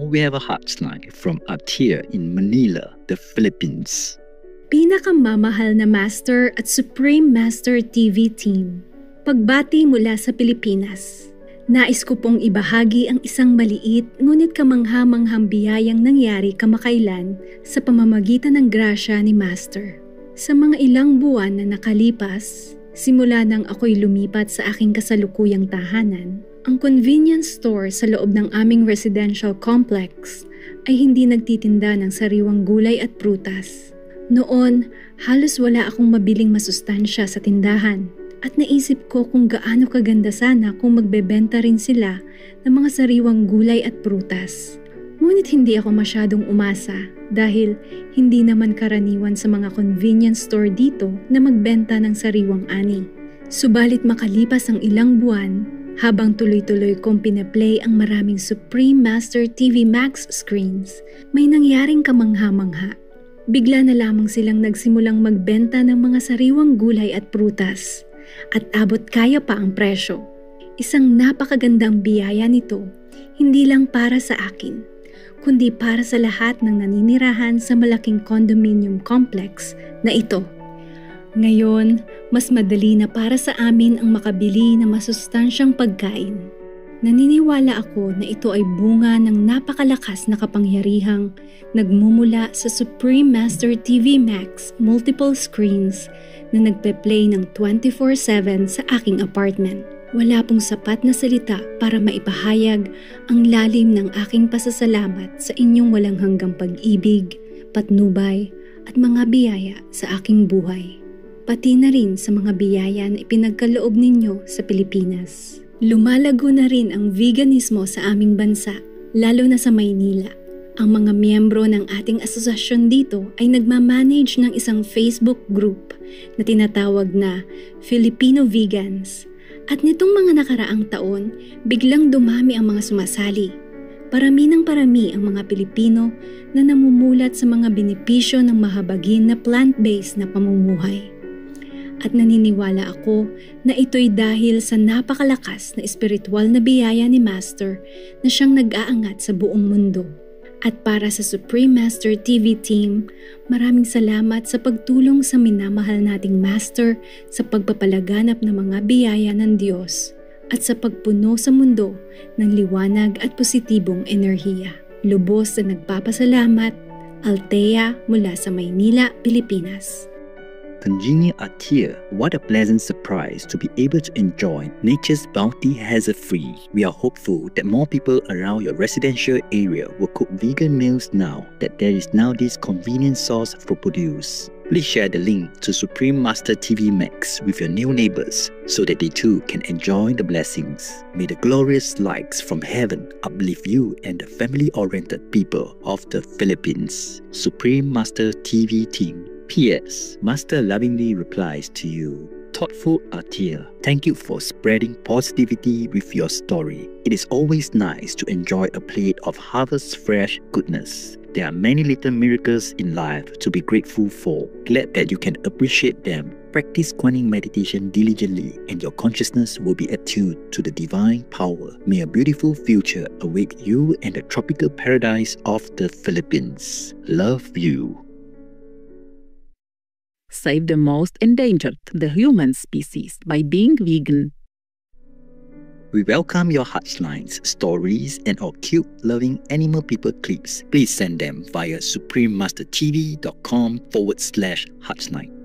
we have a hotline from Atia in Manila, the Philippines. Pinakamamahal na Master at Supreme Master TV team. Pagbati mula sa Pilipinas. Nais ko pong ibahagi ang isang maliit ngunit kamangha-manghang biyayang nangyari kamakailan sa pamamagitan ng grasya ni Master. Sa mga ilang buwan na nakalipas, simula nang ako'y lumipat sa aking kasalukuyang tahanan, ang convenience store sa loob ng aming residential complex ay hindi nagtitinda ng sariwang gulay at prutas. Noon, halos wala akong mabiling masustansya sa tindahan at naisip ko kung gaano kaganda sana kung magbebenta rin sila ng mga sariwang gulay at prutas. Ngunit hindi ako masyadong umasa dahil hindi naman karaniwan sa mga convenience store dito na magbenta ng sariwang ani. Subalit makalipas ang ilang buwan, habang tuloy-tuloy kong pinaplay ang maraming Supreme Master TV Max screens, may nangyaring kamangha-mangha. Bigla na lamang silang nagsimulang magbenta ng mga sariwang gulay at prutas at abot kaya pa ang presyo. Isang napakagandang biyaya nito, hindi lang para sa akin, kundi para sa lahat ng naninirahan sa malaking condominium complex na ito. Ngayon, mas madali na para sa amin ang makabili ng masustansyang pagkain. Naniniwala ako na ito ay bunga ng napakalakas na kapangyarihang nagmumula sa Supreme Master TV Max multiple screens na nagpe-play ng 24/7 sa aking apartment. Wala pong sapat na salita para maipahayag ang lalim ng aking pasasalamat sa inyong walang hanggang pag-ibig, patnubay at mga biyaya sa aking buhay. Pati na rin sa mga biyaya na ipinagkaloob ninyo sa Pilipinas. Lumalago na rin ang veganismo sa aming bansa, lalo na sa Maynila. Ang mga miyembro ng ating asosasyon dito ay nagmamanage ng isang Facebook group na tinatawag na Filipino Vegans. At nitong mga nakaraang taon, biglang dumami ang mga sumasali. Parami ng parami ang mga Pilipino na namumulat sa mga benepisyo ng mahabagin na plant-based na pamumuhay. At naniniwala ako na ito'y dahil sa napakalakas na espiritual na biyaya ni Master na siyang nag-aangat sa buong mundo. At para sa Supreme Master TV team, maraming salamat sa pagtulong sa minamahal nating Master sa pagpapalaganap ng mga biyaya ng Diyos at sa pagpuno sa mundo ng liwanag at positibong enerhiya. Lubos na nagpapasalamat, Althea mula sa Maynila, Pilipinas. Conjini Atia, what a pleasant surprise to be able to enjoy nature's bounty hazard-free. We are hopeful that more people around your residential area will cook vegan meals now that there is now this convenient source for produce. Please share the link to Supreme Master TV Max with your new neighbors so that they too can enjoy the blessings. May the glorious lights from heaven uplift you and the family-oriented people of the Philippines. Supreme Master TV Team. P.S. Master lovingly replies to you, Thoughtful Atia, thank you for spreading positivity with your story. It is always nice to enjoy a plate of harvest fresh goodness. There are many little miracles in life to be grateful for. Glad that you can appreciate them. Practice Kuan Yin meditation diligently and your consciousness will be attuned to the divine power. May a beautiful future await you and the tropical paradise of the Philippines. Love you. Save the most endangered, the human species, by being vegan. We welcome your hotlines, stories, and or cute-loving animal people clips. Please send them via suprememastertv.com/hotline.